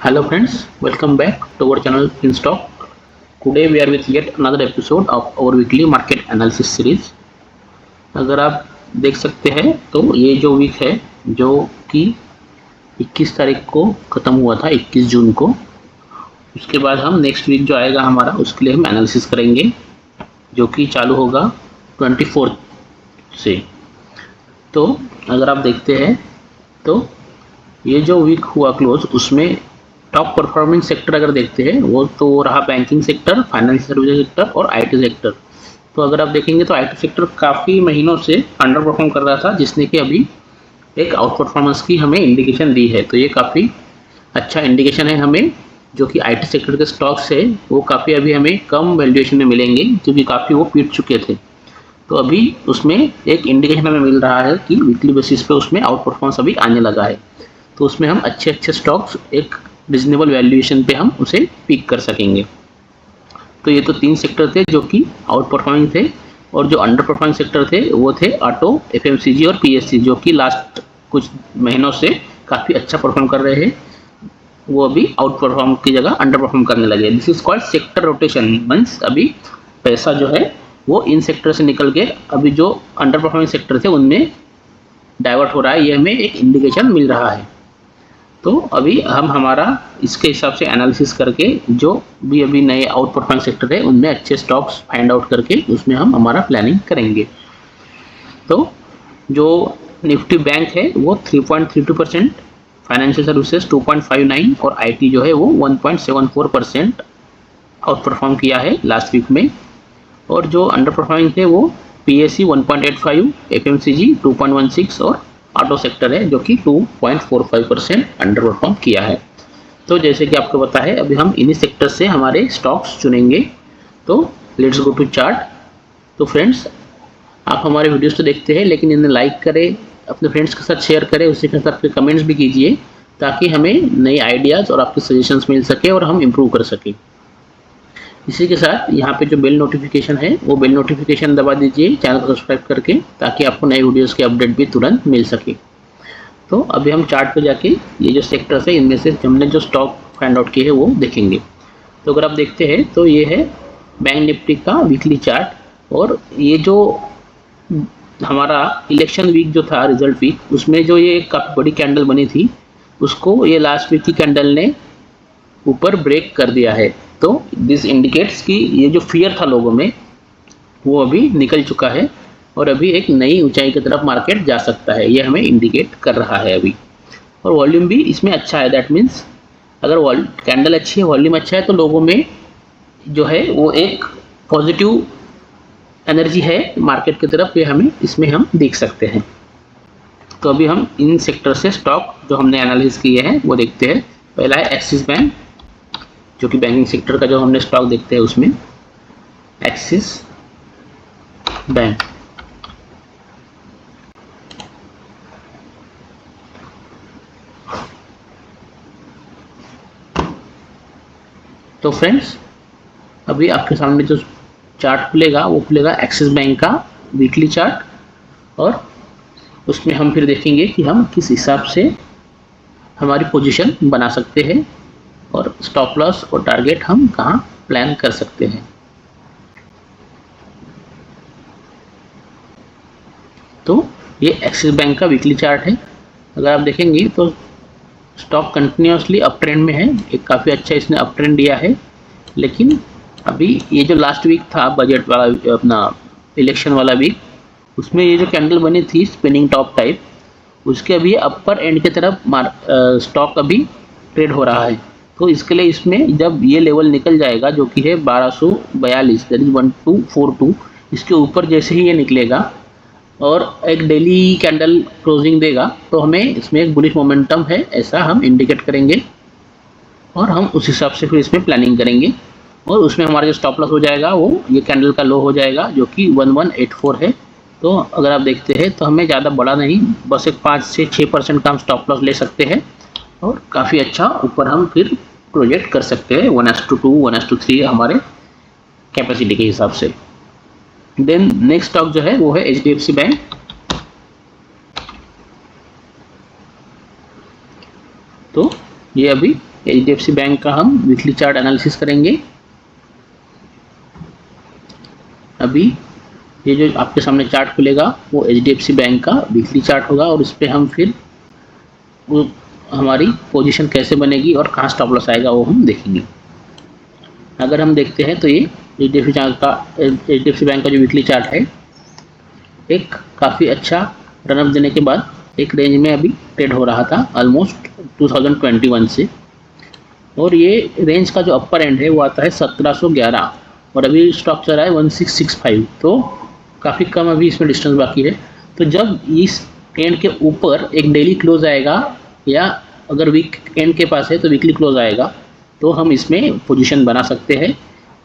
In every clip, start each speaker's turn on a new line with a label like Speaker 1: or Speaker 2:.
Speaker 1: Hello friends, welcome back to our channel FinStock. Today we are with yet another episode of our weekly market analysis series. अगर आप देख सकते हैं तो ये जो वीक है जो कि 21 तारीख को ख़त्म हुआ था, 21 जून को। उसके बाद हम नेक्स्ट वीक जो आएगा हमारा उसके लिए हम एनालिसिस करेंगे जो कि चालू होगा 24 से। तो अगर आप देखते हैं तो ये जो वीक हुआ क्लोज उसमें टॉप परफॉर्मिंग सेक्टर अगर देखते हैं वो तो रहा banking sector, financial services sector और आईटी सेक्टर। तो अगर आप देखेंगे तो आईटी सेक्टर काफ़ी महीनों से अंडर परफॉर्म कर रहा था, जिसने कि अभी एक आउट परफॉर्मेंस की हमें इंडिकेशन दी है। तो ये काफ़ी अच्छा इंडिकेशन है हमें, जो कि आईटी सेक्टर के स्टॉक्स है वो काफ़ी अभी हमें कम वैल्यूएशन में मिलेंगे क्योंकि काफ़ी वो पीट चुके थे। तो अभी उसमें एक इंडिकेशन हमें मिल रहा है कि वीकली बेसिस पे उसमें आउट परफॉर्मेंस अभी आने लगा है। तो उसमें हम अच्छे अच्छे स्टॉक्स एक रिजनेबल वैल्यूएशन पे हम उसे पिक कर सकेंगे। तो ये तो 3 सेक्टर थे जो कि आउट परफॉर्मिंग थे, और जो अंडर परफॉर्मिंग सेक्टर थे वो थे ऑटो, एफएमसीजी और पीएससी, जो कि लास्ट कुछ महीनों से काफ़ी अच्छा परफॉर्म कर रहे हैं। वो अभी आउट परफॉर्म की जगह अंडर परफॉर्म करने लगे। This is called sector rotation. Means अभी पैसा जो है वो इन सेक्टर से निकल के अभी जो अंडर परफॉर्मिंग सेक्टर थे उनमें डाइवर्ट हो रहा है। ये हमें एक इंडिकेशन मिल रहा है। तो अभी हम हमारा इसके हिसाब से एनालिसिस करके जो भी अभी नए आउट परफॉर्मिंग सेक्टर है उनमें अच्छे स्टॉक्स फाइंड आउट करके उसमें हम हमारा प्लानिंग करेंगे। तो जो निफ्टी बैंक है वो 3.32%, फाइनेंशियल सर्विसेज 2.59 और आईटी जो है वो 1.74% आउट परफॉर्म किया है लास्ट वीक में। और जो अंडर परफॉर्मिंग थे वो पीएससी 1.85, एफएमसीजी 2.16 और ऑटो सेक्टर है जो कि 2.45% अंडर परफॉर्म किया है। तो जैसे कि आपको पता है अभी हम इन्हीं सेक्टर से हमारे स्टॉक्स चुनेंगे। तो लेट्स गो टू चार्ट। तो फ्रेंड्स, आप हमारे वीडियोस तो देखते हैं लेकिन इन्हें लाइक करें, अपने फ्रेंड्स के साथ शेयर करें, उसी के साथ आपके कमेंट्स भी कीजिए ताकि हमें नए आइडियाज़ और आपके सजेशंस मिल सके और हम इम्प्रूव कर सकें। इसी के साथ यहाँ पे जो बेल नोटिफिकेशन है वो बेल नोटिफिकेशन दबा दीजिए चैनल को सब्सक्राइब करके, ताकि आपको नए वीडियोस के अपडेट भी तुरंत मिल सके। तो अभी हम चार्ट पे जाके ये जो सेक्टर्स है इनमें से हमने जो स्टॉक फाइंड आउट किए हैं वो देखेंगे। तो अगर आप देखते हैं तो ये है बैंक निफ्टी का वीकली चार्ट। और ये जो हमारा इलेक्शन वीक जो था, रिजल्ट वीक, उसमें जो ये काफ़ी बड़ी कैंडल बनी थी उसको ये लास्ट वीक की कैंडल ने ऊपर ब्रेक कर दिया है। तो दिस इंडिकेट्स कि ये जो फियर था लोगों में वो अभी निकल चुका है और अभी एक नई ऊंचाई की तरफ मार्केट जा सकता है, ये हमें इंडिकेट कर रहा है अभी। और वॉल्यूम भी इसमें अच्छा है। दैट मीन्स अगर कैंडल अच्छी है, वॉल्यूम अच्छा है, तो लोगों में जो है वो एक पॉजिटिव एनर्जी है मार्केट की तरफ, ये हमें इसमें हम देख सकते हैं। तो अभी हम इन सेक्टर से स्टॉक जो हमने एनालिसिस किए हैं वो देखते हैं। पहला है एक्सिस बैंक, जो कि बैंकिंग सेक्टर का जो हमने स्टॉक देखते हैं उसमें एक्सिस बैंक। तो फ्रेंड्स, अभी आपके सामने जो चार्ट खुलेगा वो खुलेगा एक्सिस बैंक का वीकली चार्ट, और उसमें हम फिर देखेंगे कि हम किस हिसाब से हमारी पोजीशन बना सकते हैं और स्टॉप लॉस और टारगेट हम कहाँ प्लान कर सकते हैं। तो ये एक्सिस बैंक का वीकली चार्ट है। अगर आप देखेंगे तो स्टॉक कंटिन्यूसली अप ट्रेंड में है, एक काफ़ी अच्छा इसने अप ट्रेंड दिया है। लेकिन अभी ये जो लास्ट वीक था बजट वाला, अपना इलेक्शन वाला वीक, उसमें ये जो कैंडल बनी थी स्पिनिंग टॉप टाइप, उसके अभी अपर एंड की तरफ स्टॉक अभी ट्रेड हो रहा है। तो इसके लिए इसमें जब ये लेवल निकल जाएगा जो कि है 1242, दैट इज 1242, इसके ऊपर जैसे ही ये निकलेगा और एक डेली कैंडल क्लोजिंग देगा तो हमें इसमें एक बुलिश मोमेंटम है ऐसा हम इंडिकेट करेंगे, और हम उस हिसाब से फिर इसमें प्लानिंग करेंगे। और उसमें हमारा जो स्टॉप लॉस हो जाएगा वो ये कैंडल का लो हो जाएगा जो कि 1184 है। तो अगर आप देखते हैं तो हमें ज़्यादा बड़ा नहीं, बस एक 5 से 6% का हम स्टॉप लॉस ले सकते हैं और काफ़ी अच्छा ऊपर हम फिर प्रोजेक्ट कर सकते हैं 1:2, 1:3 हमारे कैपेसिटी के हिसाब से। देन नेक्स्ट स्टॉक जो है वो है एचडीएफसी बैंक। तो ये अभी HDFC बैंक का हम वीकली चार्ट एनालिसिस करेंगे। अभी ये जो आपके सामने चार्ट खुलेगा वो HDFC बैंक का वीकली चार्ट होगा और इस पर हम फिर वो हमारी पोजीशन कैसे बनेगी और कहाँ स्टॉप लॉस आएगा वो हम देखेंगे। अगर हम देखते हैं तो ये HDFC बैंक का जो वीकली चार्ट है एक काफ़ी अच्छा रनअप देने के बाद एक रेंज में अभी ट्रेड हो रहा था ऑलमोस्ट 2021 से, और ये रेंज का जो अपर एंड है वो आता है 1711 और अभी स्टॉक चल रहा है 1665, तो काफ़ी कम अभी इसमें डिस्टेंस बाकी है। तो जब इस एंड के ऊपर एक डेली क्लोज आएगा या अगर वीक एंड के पास है तो वीकली क्लोज आएगा तो हम इसमें पोजीशन बना सकते हैं।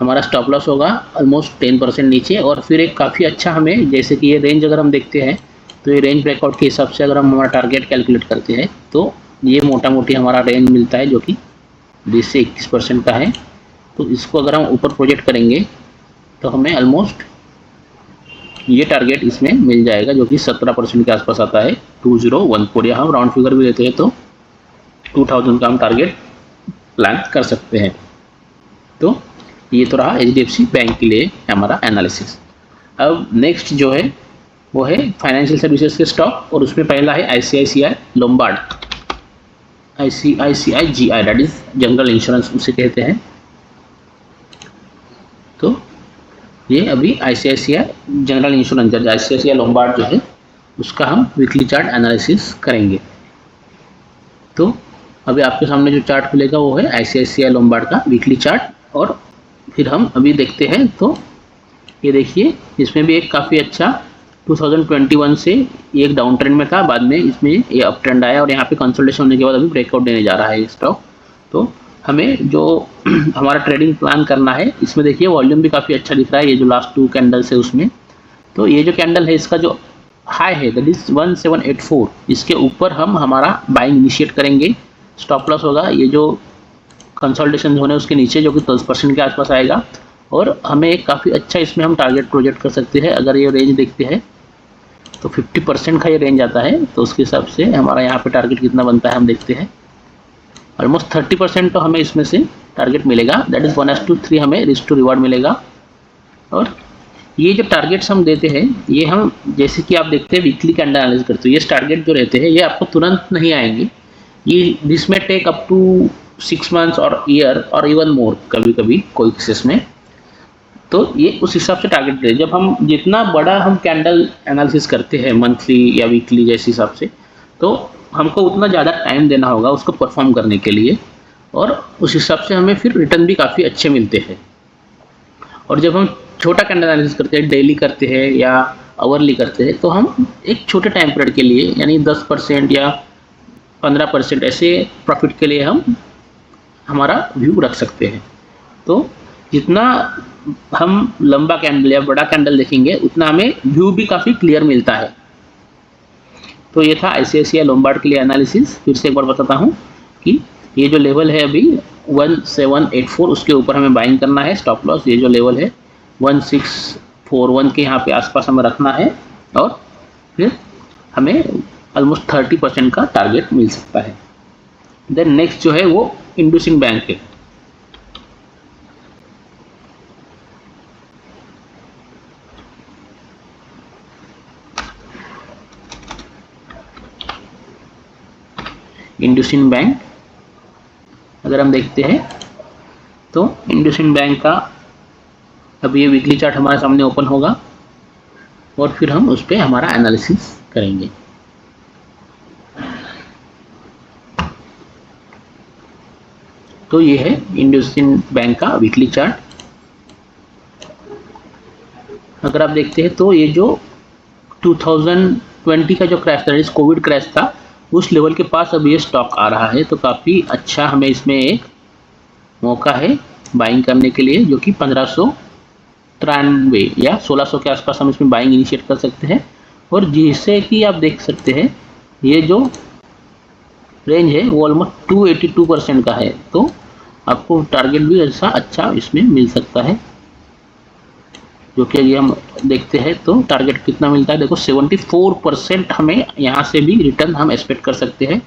Speaker 1: हमारा स्टॉप लॉस होगा ऑलमोस्ट 10% नीचे और फिर एक काफ़ी अच्छा हमें, जैसे कि ये रेंज अगर हम देखते हैं तो ये रेंज ब्रेकआउट के हिसाब से अगर हम हमारा टारगेट कैलकुलेट करते हैं तो ये मोटा मोटी हमारा रेंज मिलता है जो कि 20 से 21% का है। तो इसको अगर हम ऊपर प्रोजेक्ट करेंगे तो हमें ऑलमोस्ट ये टारगेट इसमें मिल जाएगा जो कि 17% के आसपास आता है, 2014, या हम राउंड फिगर भी लेते हैं तो 2000 का हम टारगेट प्लान कर सकते हैं। तो ये तो रहा HDFC बैंक के लिए हमारा एनालिसिस। अब नेक्स्ट जो है वो है फाइनेंशियल सर्विसेज के स्टॉक और उसमें पहला है ICICI Lombard, ICICI that is general insurance उसे कहते हैं। तो ये अभी ICICI general insurance ICICI Lombard जो है उसका हम वीकली चार्ट एनालिसिस करेंगे। तो अभी आपके सामने जो चार्ट खुलेगा वो है ICICI लोम्बार्ड का वीकली चार्ट, और फिर हम अभी देखते हैं। तो ये देखिए इसमें भी एक काफ़ी अच्छा 2021 से ये एक डाउन ट्रेंड में था, बाद में इसमें ये अप ट्रेंड आया और यहाँ पे कंसोलिडेशन होने के बाद अभी ब्रेकआउट देने जा रहा है ये स्टॉक। तो हमें जो हमारा ट्रेडिंग प्लान करना है इसमें देखिए वॉल्यूम भी काफ़ी अच्छा दिख रहा है, ये जो लास्ट 2 कैंडल्स है उसमें। तो ये जो कैंडल है इसका जो हाई है दैट इज 1784, इसके ऊपर हम हमारा बाइंग इनिशिएट करेंगे। स्टॉप लॉस होगा ये जो कंसोलिडेशन होने उसके नीचे जो कि 10% के आसपास आएगा, और हमें एक काफ़ी अच्छा इसमें हम टारगेट प्रोजेक्ट कर सकते हैं। अगर ये रेंज देखते हैं तो 50% का ये रेंज आता है, तो उसके हिसाब से हमारा यहाँ पे टारगेट कितना बनता है हम देखते हैं। ऑलमोस्ट 30% तो हमें इसमें से टारगेट मिलेगा, दैट इज़ 1:3 हमें रिस्क टू रिवार्ड मिलेगा। और ये जो टारगेट्स हम देते हैं ये हम जैसे कि आप देखते हैं वीकली कैंडल एनालिसिस करते हो, ये टारगेट जो रहते हैं ये आपको तुरंत नहीं आएंगे, ये दिस में टेक अप टू 6 मंथ्स और ईयर और इवन मोर कभी कभी कोई केसेस में। तो ये उस हिसाब से टारगेट दे, जब हम जितना बड़ा हम कैंडल एनालिसिस करते हैं मंथली या वीकली जैसे हिसाब से, तो हमको उतना ज़्यादा टाइम देना होगा उसको परफॉर्म करने के लिए, और उस हिसाब से हमें फिर रिटर्न भी काफ़ी अच्छे मिलते हैं। और जब हम छोटा कैंडल एनालिसिस करते हैं, डेली करते हैं या आवरली करते हैं, तो हम एक छोटे टाइम पीरियड के लिए यानी 10% या 15% ऐसे प्रॉफिट के लिए हम हमारा व्यू रख सकते हैं। तो जितना हम लंबा कैंडल या बड़ा कैंडल देखेंगे उतना हमें व्यू भी काफ़ी क्लियर मिलता है। तो ये था ICICI लोम्बार्ड के लिए एनालिसिस। फिर से एक बार बताता हूँ कि ये जो लेवल है अभी 1784 उसके ऊपर हमें बाइंग करना है। स्टॉप लॉस ये जो लेवल है 1641 के यहाँ पे आसपास हमें रखना है, और फिर हमें ऑलमोस्ट 30% का टारगेट मिल सकता है। देन नेक्स्ट जो है वो इंडसइंड बैंक है। इंडसइंड बैंक अगर हम देखते हैं तो इंडसइंड बैंक का अभी ये वीकली चार्ट हमारे सामने ओपन होगा और फिर हम उस पर हमारा एनालिसिस करेंगे। तो ये है इंडसइंड बैंक का वीकली चार्ट। अगर आप देखते हैं तो ये जो 2020 का जो क्रैश था, कोविड क्रैश था, उस लेवल के पास अभी ये स्टॉक आ रहा है। तो काफ़ी अच्छा हमें इसमें एक मौका है बाइंग करने के लिए, जो कि 1593 या 1600 के आसपास हम इसमें बाइंग इनिशिएट कर सकते हैं। और जिससे कि आप देख सकते हैं ये जो रेंज है वो ऑलमोस्ट 282% का है, तो आपको टारगेट भी ऐसा अच्छा इसमें मिल सकता है। जो कि ये हम देखते हैं तो टारगेट कितना मिलता है, देखो 74% हमें यहाँ से भी रिटर्न हम एक्सपेक्ट कर सकते हैं।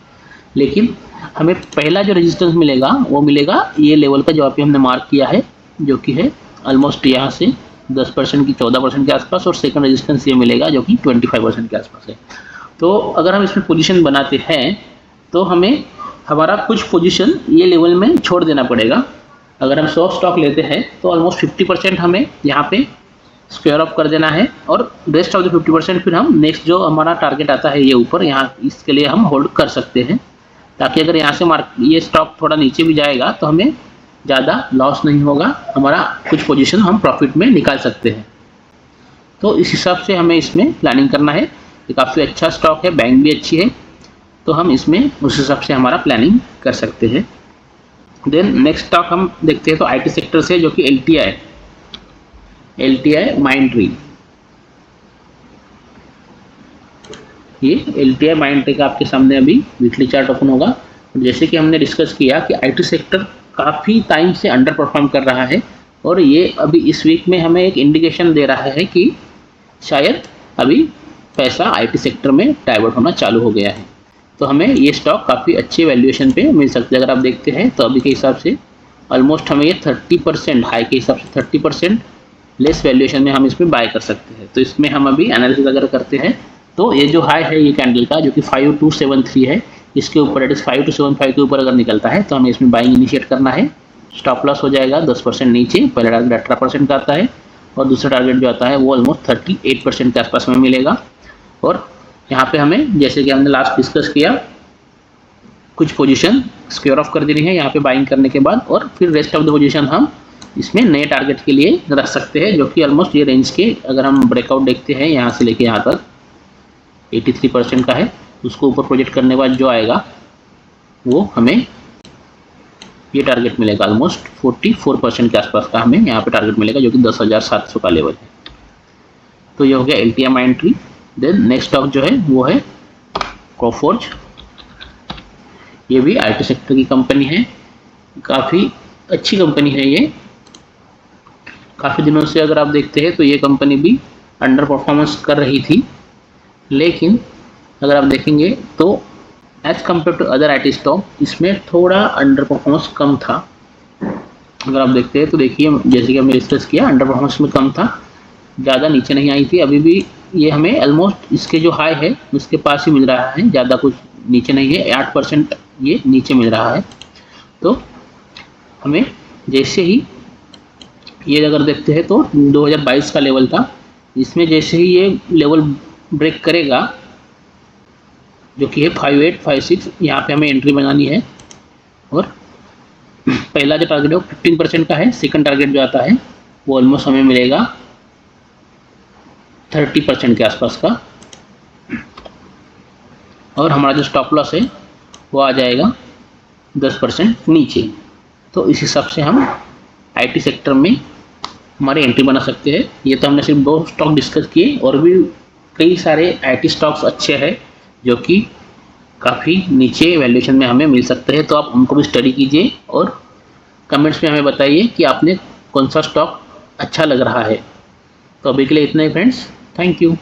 Speaker 1: लेकिन हमें पहला जो रेजिस्टेंस मिलेगा वो मिलेगा ये लेवल का जो अभी हमने मार्क किया है, जो कि है ऑलमोस्ट यहाँ से 10% की 14% के आसपास, और सेकंड रेजिस्टेंस ये मिलेगा जो कि 25% के आसपास है। तो अगर हम इसमें पोजीशन बनाते हैं तो हमें हमारा कुछ पोजीशन ये लेवल में छोड़ देना पड़ेगा। अगर हम 100 स्टॉक लेते हैं तो ऑलमोस्ट 50% हमें यहाँ पे स्क्वायर ऑफ कर देना है, और रेस्ट ऑफ द 50% फिर हम नेक्स्ट जो हमारा टारगेट आता है ये ऊपर, यहाँ इसके लिए हम होल्ड कर सकते हैं, ताकि अगर यहाँ से ये स्टॉक थोड़ा नीचे भी जाएगा तो हमें ज़्यादा लॉस नहीं होगा, हमारा कुछ पोजीशन हम प्रॉफिट में निकाल सकते हैं। तो इस हिसाब से हमें इसमें प्लानिंग करना है। ये काफ़ी अच्छा स्टॉक है, बैंक भी अच्छी है, तो हम इसमें उस हिसाब से हमारा प्लानिंग कर सकते हैं। देन नेक्स्ट स्टॉक हम देखते हैं तो आईटी सेक्टर से, जो कि एलटीआई माइंडट्री। ये एलटीआई माइंडट्री का आपके सामने अभी वीकली चार्ट ओपन होगा। जैसे कि हमने डिस्कस किया कि आईटी सेक्टर काफ़ी टाइम से अंडर परफॉर्म कर रहा है, और ये अभी इस वीक में हमें एक इंडिकेशन दे रहा है कि शायद अभी पैसा आईटी सेक्टर में डाइवर्ट होना चालू हो गया है। तो हमें ये स्टॉक काफ़ी अच्छे वैल्यूएशन पे मिल सकते हैं। अगर आप देखते हैं तो अभी के हिसाब से ऑलमोस्ट हमें ये 30% हाई के हिसाब से 30% लेस वैल्यूएशन में हम इसमें बाय कर सकते हैं। तो इसमें हम अभी एनालिसिस अगर करते हैं तो ये जो हाई है ये कैंडल का, जो कि 5273 है, इसके ऊपर एट इज 5275 के ऊपर अगर निकलता है तो हमें इसमें बाइंग इनिशिएट करना है। स्टॉप लॉस हो जाएगा 10% नीचे। पहला टारगेट 18% का आता है, और दूसरा टारगेट जो आता है वो ऑलमोस्ट 38% के आसपास में मिलेगा। और यहाँ पे हमें, जैसे कि हमने लास्ट डिस्कस किया, कुछ पोजीशन स्क्वायर ऑफ कर देनी है यहाँ पे बाइंग करने के बाद, और फिर रेस्ट ऑफ द पोजीशन हम इसमें नए टारगेट के लिए रख सकते हैं, जो कि ऑलमोस्ट ये रेंज के, अगर हम ब्रेकआउट देखते हैं यहाँ से लेके यहाँ तक 83% का है, उसको ऊपर प्रोजेक्ट करने के बाद जो आएगा वो हमें ये टारगेट मिलेगा ऑलमोस्ट 44% के आसपास का हमें यहाँ पे टारगेट मिलेगा, जो कि 10,700 का लेवल है। तो ये हो गया LTI Mindtree. Then next stock जो है वो है कोफोर्ज। ये भी आईटी सेक्टर की कंपनी है, काफ़ी अच्छी कंपनी है ये। काफ़ी दिनों से अगर आप देखते हैं तो ये कंपनी भी अंडर परफॉर्मेंस कर रही थी, लेकिन अगर आप देखेंगे तो as compare to other IT stock इसमें थोड़ा अंडर परफॉर्मेंस कम था। अगर आप देखते हैं तो देखिए, जैसे कि हमने डिस्कस किया, अंडर परफॉर्मेंस में कम था, ज़्यादा नीचे नहीं आई थी। अभी भी ये हमें ऑलमोस्ट इसके जो हाई है उसके पास ही मिल रहा है, ज़्यादा कुछ नीचे नहीं है, 8% ये नीचे मिल रहा है। तो हमें जैसे ही ये अगर देखते हैं तो 2022 का लेवल था, इसमें जैसे ही ये लेवल ब्रेक करेगा, जो कि है 5856, यहाँ पे हमें एंट्री बनानी है। और पहला जो टारगेट है वो 15% का है, सेकंड टारगेट जो आता है वो ऑलमोस्ट हमें मिलेगा 30% के आसपास का, और हमारा जो स्टॉप लॉस है वो आ जाएगा 10% नीचे। तो इस हिसाब से हम आईटी सेक्टर में हमारी एंट्री बना सकते हैं। ये तो हमने सिर्फ 2 स्टॉक डिस्कस किए, और भी कई सारे आईटी स्टॉक्स अच्छे हैं जो कि काफ़ी नीचे वैल्यूएशन में हमें मिल सकते हैं। तो आप उनको भी स्टडी कीजिए और कमेंट्स में हमें बताइए कि आपने कौन सा स्टॉक अच्छा लग रहा है। तो अभी के लिए इतना ही फ्रेंड्स, थैंक यू।